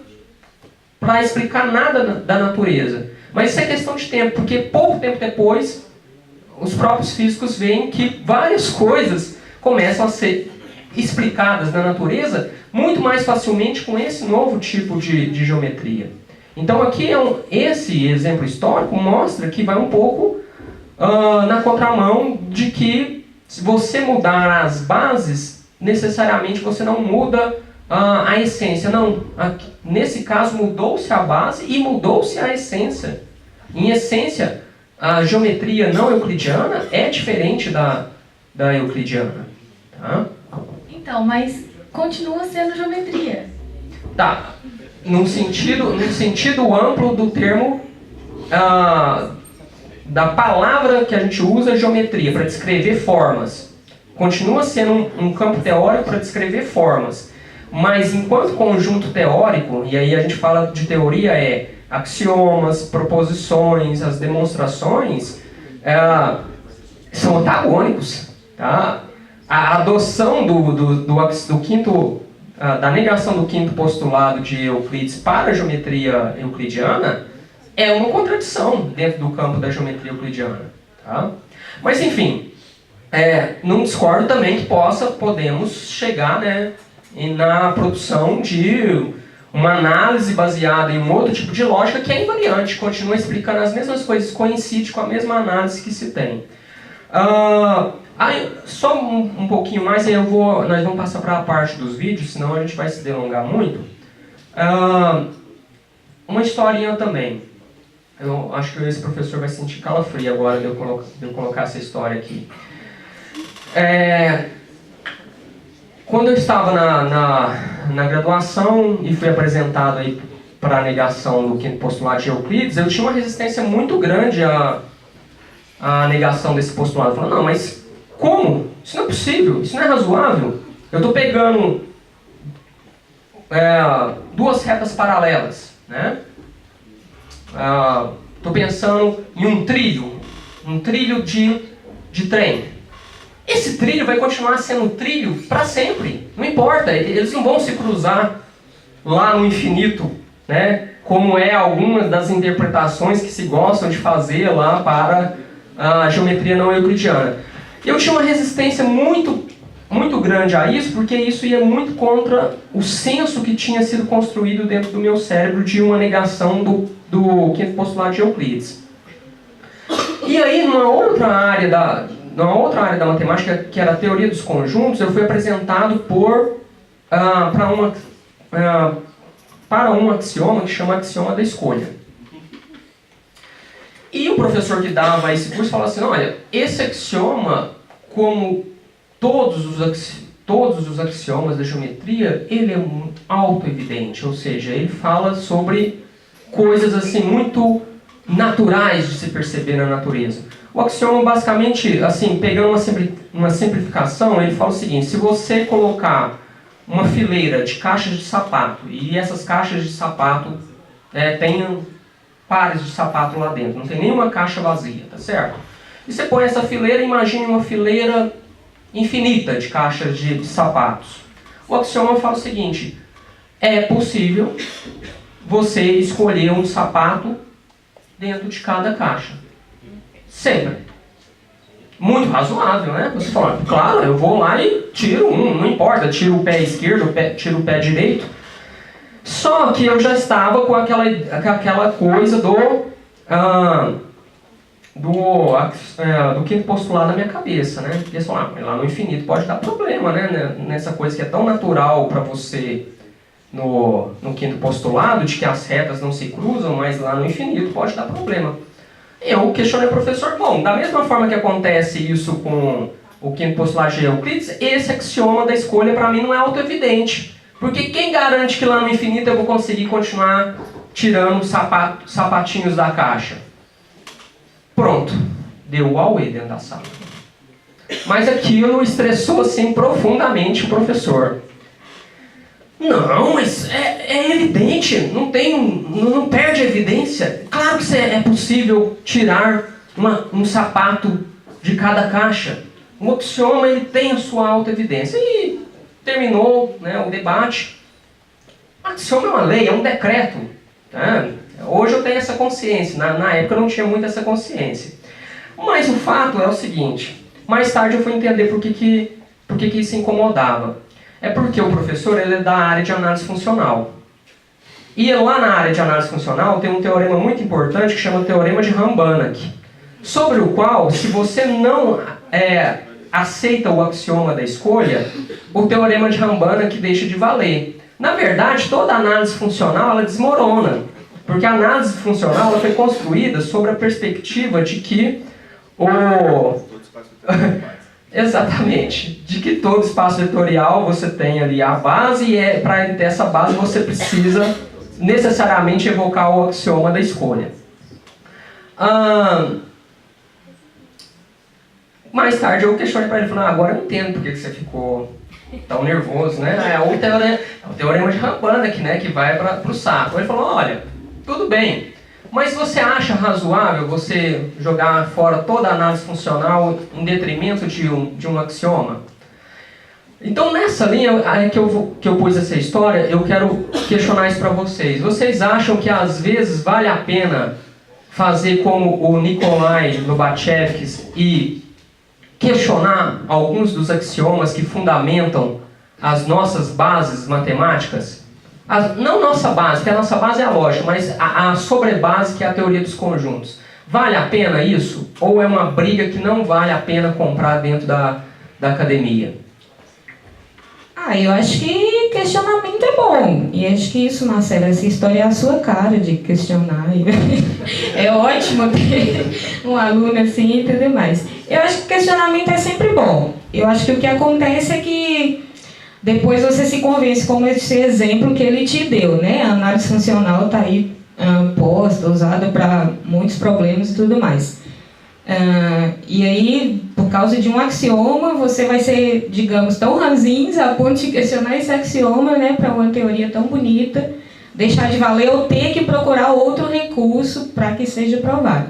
para explicar nada da natureza. Mas isso é questão de tempo, porque pouco tempo depois os próprios físicos veem que várias coisas começam a ser explicadas na natureza muito mais facilmente com esse novo tipo de geometria. Então aqui esse exemplo histórico mostra que vai um pouco na contramão de que se você mudar as bases, necessariamente você não muda a essência. Não, nesse caso mudou-se a base e mudou-se a essência. Em essência, a geometria não euclidiana é diferente da euclidiana. Tá? Então, mas continua sendo geometria. Tá. Num sentido amplo do termo, da palavra que a gente usa, geometria, para descrever formas. Continua sendo um campo teórico para descrever formas. Mas enquanto conjunto teórico, e aí a gente fala de teoria, axiomas, proposições, as demonstrações, são antagônicos. Tá? A adoção do quinto, da negação do quinto postulado de Euclides para a geometria euclidiana é uma contradição dentro do campo da geometria euclidiana. Tá? Mas enfim, não discordo também que podemos chegar, né, na produção de uma análise baseada em um outro tipo de lógica que é invariante, continua explicando as mesmas coisas, coincide com a mesma análise que se tem. Só um pouquinho mais, aí nós vamos passar para a parte dos vídeos, senão a gente vai se delongar muito. Uma historinha também. Eu acho que esse professor vai sentir calafrio agora de eu colocar essa história aqui. Quando eu estava na graduação e fui apresentado aí para a negação do quinto postulado de Euclides, eu tinha uma resistência muito grande a negação desse postulado. Falando, não, mas como? Isso não é possível, isso não é razoável. Eu estou pegando duas retas paralelas, né? Estou pensando em um trilho de trem. Esse trilho vai continuar sendo trilho para sempre, não importa, eles não vão se cruzar lá no infinito, né? Como é algumas das interpretações que se gostam de fazer lá para a geometria não euclidiana. Eu tinha uma resistência muito grande a isso, porque isso ia muito contra o senso que tinha sido construído dentro do meu cérebro de uma negação do quinto postulado de Euclides. E aí, numa outra área da matemática, que era a teoria dos conjuntos, eu fui apresentado para um axioma que chama axioma da escolha. E o professor que dava esse curso falou assim, olha, esse axioma, como todos os axiomas da geometria, ele é auto-evidente, ou seja, ele fala sobre coisas assim muito naturais de se perceber na natureza. O axioma, basicamente, assim, pegando uma simplificação, ele fala o seguinte, se você colocar uma fileira de caixas de sapato, e essas caixas de sapato tenham pares de sapato lá dentro, não tem nenhuma caixa vazia, tá certo? E você põe essa fileira, imagine uma fileira infinita de caixas de sapatos. O axioma fala o seguinte, é possível você escolher um sapato dentro de cada caixa. Sempre. Muito razoável, né? Você fala, claro, eu vou lá e tiro um, não importa, tiro o pé esquerdo, tiro o pé direito. Só que eu já estava com aquela coisa do quinto postulado na minha cabeça, né? Porque eles falam, lá no infinito pode dar problema, né? Nessa coisa que é tão natural para você no quinto postulado, de que as retas não se cruzam, mas lá no infinito pode dar problema. Eu questionei o professor, bom, da mesma forma que acontece isso com o quinto postulado de Euclides, esse axioma da escolha para mim não é auto-evidente. Porque quem garante que lá no infinito eu vou conseguir continuar tirando sapatinhos da caixa? Pronto, deu o auê dentro da sala. Mas aquilo estressou assim profundamente o professor. Não, mas é evidente, não perde a evidência. Claro que é possível tirar um sapato de cada caixa. O axioma ele tem a sua auto-evidência. E terminou, né, o debate. O axioma é uma lei, é um decreto. Tá? Hoje eu tenho essa consciência, na época eu não tinha muito essa consciência. Mas o fato é o seguinte, mais tarde eu fui entender por que isso incomodava. É porque o professor ele é da área de análise funcional. E lá na área de análise funcional tem um teorema muito importante que chama Teorema de Rambanach, sobre o qual, se você não aceita o axioma da escolha, o Teorema de Rambanach deixa de valer. Na verdade, toda análise funcional ela desmorona, porque a análise funcional ela foi construída sobre a perspectiva de que exatamente, de que todo espaço vetorial você tem ali a base e para ele ter essa base você precisa necessariamente evocar o axioma da escolha. Mais tarde eu questionei para ele, falando, agora eu entendo por que você ficou tão nervoso, né? É o teorema de Rambanach, né, que vai para o saco. Ele falou, olha, tudo bem, mas você acha razoável você jogar fora toda a análise funcional em detrimento de um axioma? Então, nessa linha que eu pus essa história, eu quero questionar isso para vocês. Vocês acham que às vezes vale a pena fazer como o Nikolai Lobachevsky e questionar alguns dos axiomas que fundamentam as nossas bases matemáticas? Não nossa base, porque a nossa base é a lógica, mas a sobrebase que é a teoria dos conjuntos. Vale a pena isso? Ou é uma briga que não vale a pena comprar dentro da academia? Eu acho que questionamento é bom. E acho que isso, Marcelo, essa história é a sua cara de questionar. É ótimo ter um aluno assim e tudo mais. Eu acho que questionamento é sempre bom. Eu acho que o que acontece é que depois você se convence, como esse exemplo que ele te deu, né? A análise funcional está aí posta, usada para muitos problemas e tudo mais. E aí, por causa de um axioma, você vai ser, digamos, tão ranzinza a ponto de questionar esse axioma, né, para uma teoria tão bonita, deixar de valer ou ter que procurar outro recurso para que seja provado.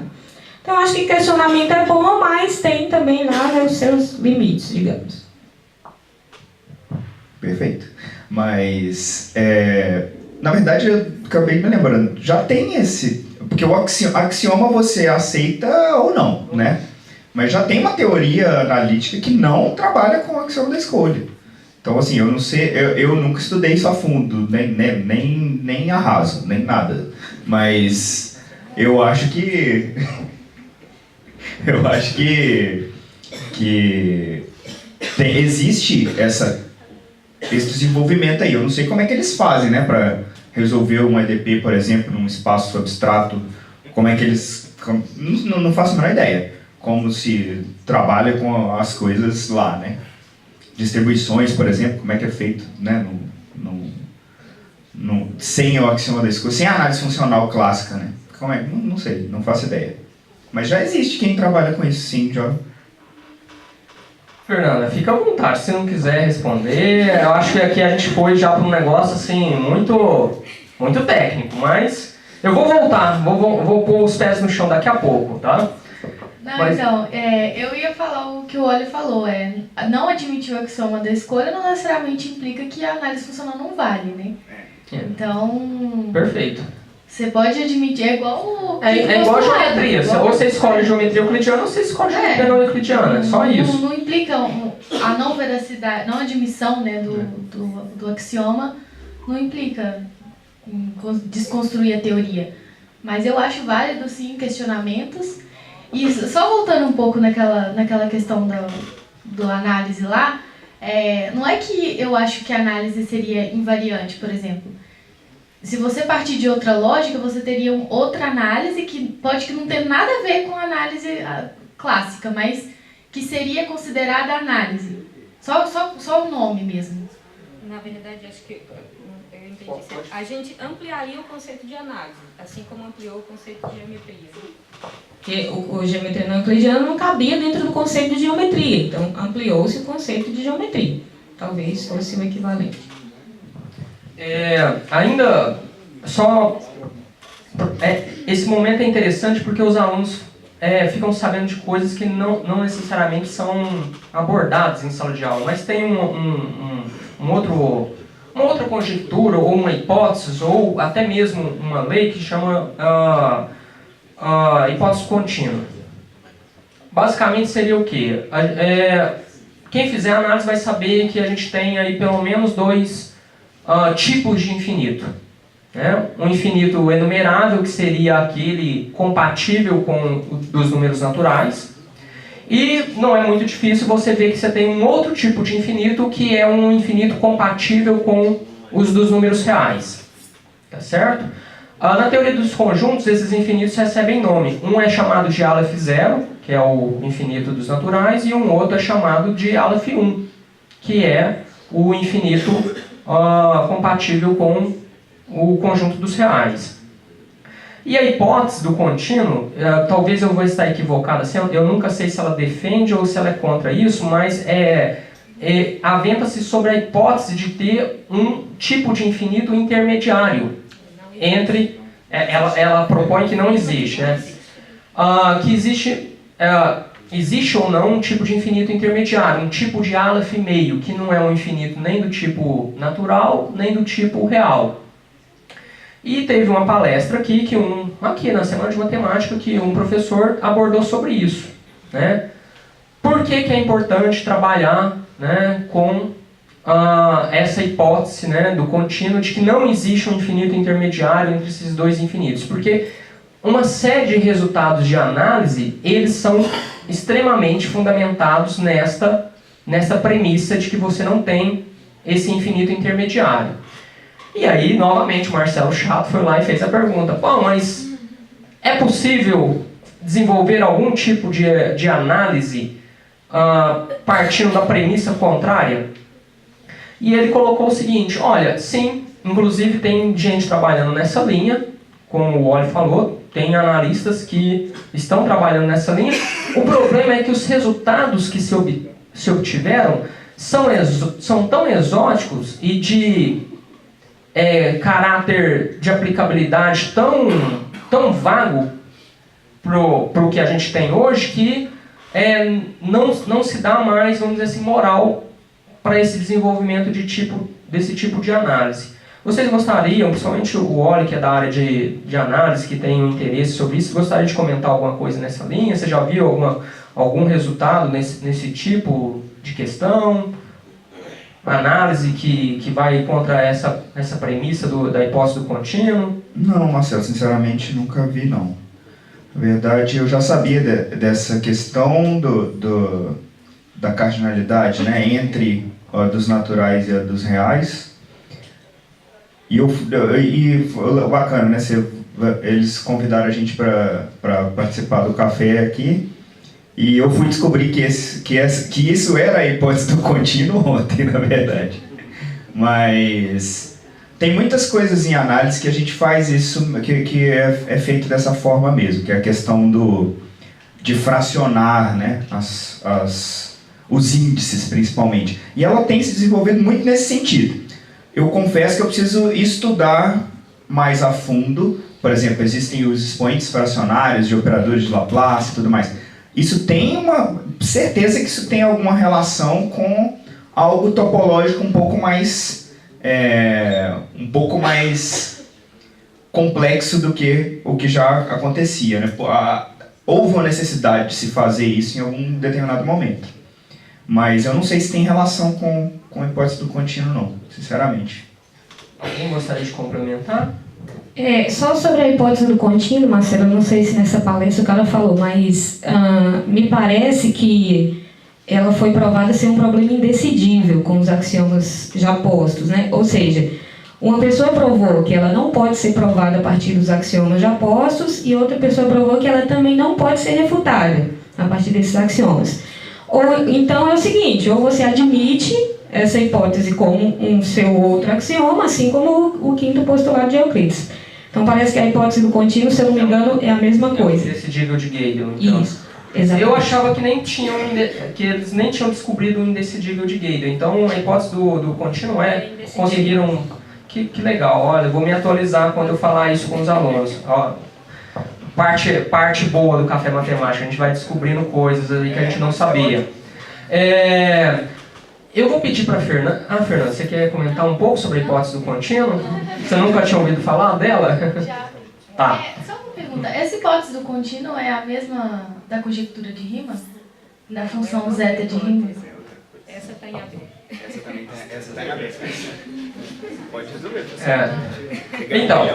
Então, acho que questionamento é bom, mas tem também lá, né, os seus limites, digamos. Perfeito. Mas, na verdade, eu acabei me lembrando, já tem esse... Porque o axioma você aceita ou não, né? Mas já tem uma teoria analítica que não trabalha com o axioma da escolha. Então, assim, eu não sei, eu nunca estudei isso a fundo, nem a raso, nem nada. Mas eu acho que... eu acho que existe esse desenvolvimento aí. Eu não sei como é que eles fazem, né, para resolver uma EDP, por exemplo, num espaço abstrato. Como é que eles... Não faço a menor ideia. Como se trabalha com as coisas lá, né? Distribuições, por exemplo, como é que é feito, né, sem o axioma da escolha, sem a análise funcional clássica, né? Como é? Não sei, não faço ideia. Mas já existe quem trabalha com isso, sim, já. Fernanda, fica à vontade, se não quiser responder. Eu acho que aqui a gente foi já para um negócio assim, muito técnico, mas eu vou voltar, vou pôr os pés no chão daqui a pouco, tá? Não, Mas... então, eu ia falar o que o Oli falou, não admitir o axioma da escolha não necessariamente implica que a análise funcional não vale, né? Então... Perfeito. Você pode admitir, é igual... É igual a geometria, ou você escolhe geometria euclidiana ou você escolhe geometria não euclidiana, só isso. Não implica a não veracidade, não admissão, né, do axioma, não implica em desconstruir a teoria. Mas eu acho válido, sim, questionamentos. E só voltando um pouco naquela questão do análise lá, não é que eu acho que a análise seria invariante, por exemplo. Se você partir de outra lógica, você teria outra análise que pode não ter nada a ver com a análise clássica, mas que seria considerada análise. Só o nome mesmo. Na verdade, acho que eu entendi certo. A gente ampliaria o conceito de análise, assim como ampliou o conceito de geometria. Porque o geometria não euclidiana não cabia dentro do conceito de geometria, então ampliou-se o conceito de geometria. Talvez fosse o equivalente. Ainda só esse momento é interessante porque os alunos ficam sabendo de coisas que não necessariamente são abordadas em sala de aula, mas tem uma outra conjectura ou uma hipótese ou até mesmo uma lei que chama hipótese contínua. Basicamente seria o quê? Quem fizer a análise vai saber que a gente tem aí pelo menos dois tipos de infinito, né? Um infinito enumerável, que seria aquele compatível com os números naturais, e não é muito difícil você ver que você tem um outro tipo de infinito, que é um infinito compatível com os dos números reais, tá certo? Na teoria dos conjuntos, esses infinitos recebem nome. Um é chamado de Aleph 0, que é o infinito dos naturais, e um outro é chamado de Aleph 1, que é o infinito compatível com o conjunto dos reais. E a hipótese do contínuo, talvez eu vou estar equivocado, assim, eu nunca sei se ela defende ou se ela é contra isso, mas aventa-se sobre a hipótese de ter um tipo de infinito intermediário entre... ela propõe que não existe, né? Que existe ou não um tipo de infinito intermediário, um tipo de Aleph meio, que não é um infinito nem do tipo natural, nem do tipo real. E teve uma palestra aqui na Semana de Matemática, que um professor abordou sobre isso, né? Por que é importante trabalhar, né, com essa hipótese, né, do contínuo de que não existe um infinito intermediário entre esses dois infinitos? Porque uma série de resultados de análise, eles são extremamente fundamentados nesta premissa de que você não tem esse infinito intermediário. E aí, novamente, o Marcelo Chato foi lá e fez a pergunta: bom, mas é possível desenvolver algum tipo de análise partindo da premissa contrária? E ele colocou o seguinte: olha, sim, inclusive tem gente trabalhando nessa linha, como o Oli falou, tem analistas que estão trabalhando nessa linha. O problema é que os resultados que se obtiveram são tão exóticos e de caráter de aplicabilidade tão vago para o que a gente tem hoje que não se dá mais, vamos dizer assim, moral para esse desenvolvimento desse tipo de análise. Vocês gostariam, principalmente o Wally, que é da área de análise, que tem um interesse sobre isso, gostaria de comentar alguma coisa nessa linha? Você já viu algum resultado nesse tipo de questão? Análise que vai contra essa premissa da hipótese do contínuo? Não, Marcelo, sinceramente nunca vi, não. Na verdade, eu já sabia dessa questão da cardinalidade, né, entre dos naturais e dos reais. E bacana, né? Eles convidaram a gente para participar do café aqui. E eu fui descobrir que isso era a hipótese do contínuo ontem, na verdade. Mas tem muitas coisas em análise que a gente faz isso, que é feito dessa forma mesmo, que é a questão de fracionar, né, os índices, principalmente. E ela tem se desenvolvido muito nesse sentido. Eu confesso que eu preciso estudar mais a fundo. Por exemplo, existem os expoentes fracionários de operadores de Laplace e tudo mais. Isso tem uma certeza que isso tem alguma relação com algo topológico um pouco mais complexo do que o que já acontecia, né? Houve uma necessidade de se fazer isso em algum determinado momento. Mas eu não sei se tem relação com a hipótese do contínuo, não, sinceramente. Alguém gostaria de complementar? Só sobre a hipótese do contínuo, Marcelo, eu não sei se nessa palestra o cara falou, mas me parece que ela foi provada ser um problema indecidível com os axiomas já postos, né? Ou seja, uma pessoa provou que ela não pode ser provada a partir dos axiomas já postos e outra pessoa provou que ela também não pode ser refutada a partir desses axiomas. Então é o seguinte, ou você admite essa hipótese como um seu outro axioma, assim como o quinto postulado de Euclides. Então parece que a hipótese do contínuo, se eu não me engano, é a mesma coisa. Indecidível de Gödel, então. Isso, exatamente. Eu achava que eles nem tinham descobrido o indecidível de Gödel. Então a hipótese do contínuo conseguiram... Que legal, olha, eu vou me atualizar quando eu falar isso com os alunos. Ó, parte boa do café matemático, a gente vai descobrindo coisas aí que a gente não sabia. Eu vou pedir para a Fernanda. Fernanda, você quer comentar um pouco sobre a hipótese do contínuo? Você nunca tinha ouvido falar dela? Já. Tá. Só uma pergunta. Essa hipótese do contínuo é a mesma da conjectura de Riemann? Da função zeta de Riemann? Essa está em aberto. Essa tá em aberto. Pode resolver. Então,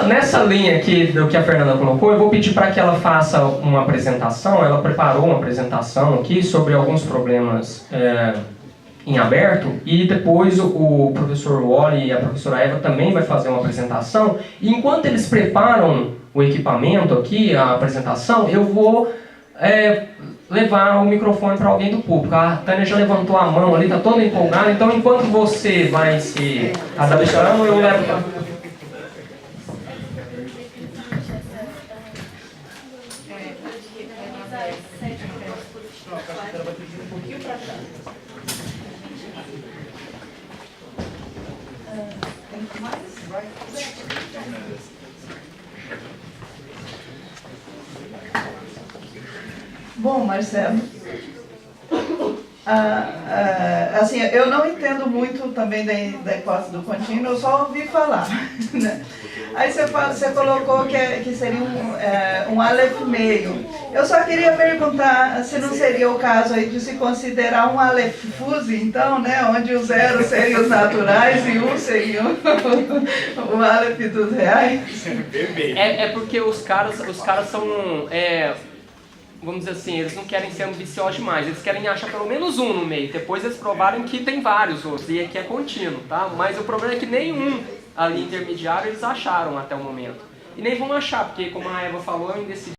nessa linha aqui do que a Fernanda colocou, eu vou pedir para que ela faça uma apresentação. Ela preparou uma apresentação aqui sobre alguns problemas em aberto, e depois o professor Wally e a professora Eva também vai fazer uma apresentação. E enquanto eles preparam o equipamento aqui, a apresentação, eu vou levar o microfone para alguém do público. A Tânia já levantou a mão ali, está toda empolgada, então enquanto você vai se adaptando, eu levo para... Bom, Marcelo, assim, eu não entendo muito também da hipótese do contínuo, eu só ouvi falar, né? Aí você colocou que seria um Aleph meio. Eu só queria perguntar se não seria o caso aí de se considerar um Aleph fuse, então, né? Onde os zeros seriam os naturais e um seria o Aleph dos reais. É porque os caras são... vamos dizer assim, eles não querem ser ambiciosos demais, eles querem achar pelo menos um no meio, depois eles provarem que tem vários outros, e que é contínuo, tá? Mas o problema é que nenhum ali intermediário eles acharam até o momento. E nem vão achar, porque como a Eva falou, é indecidido.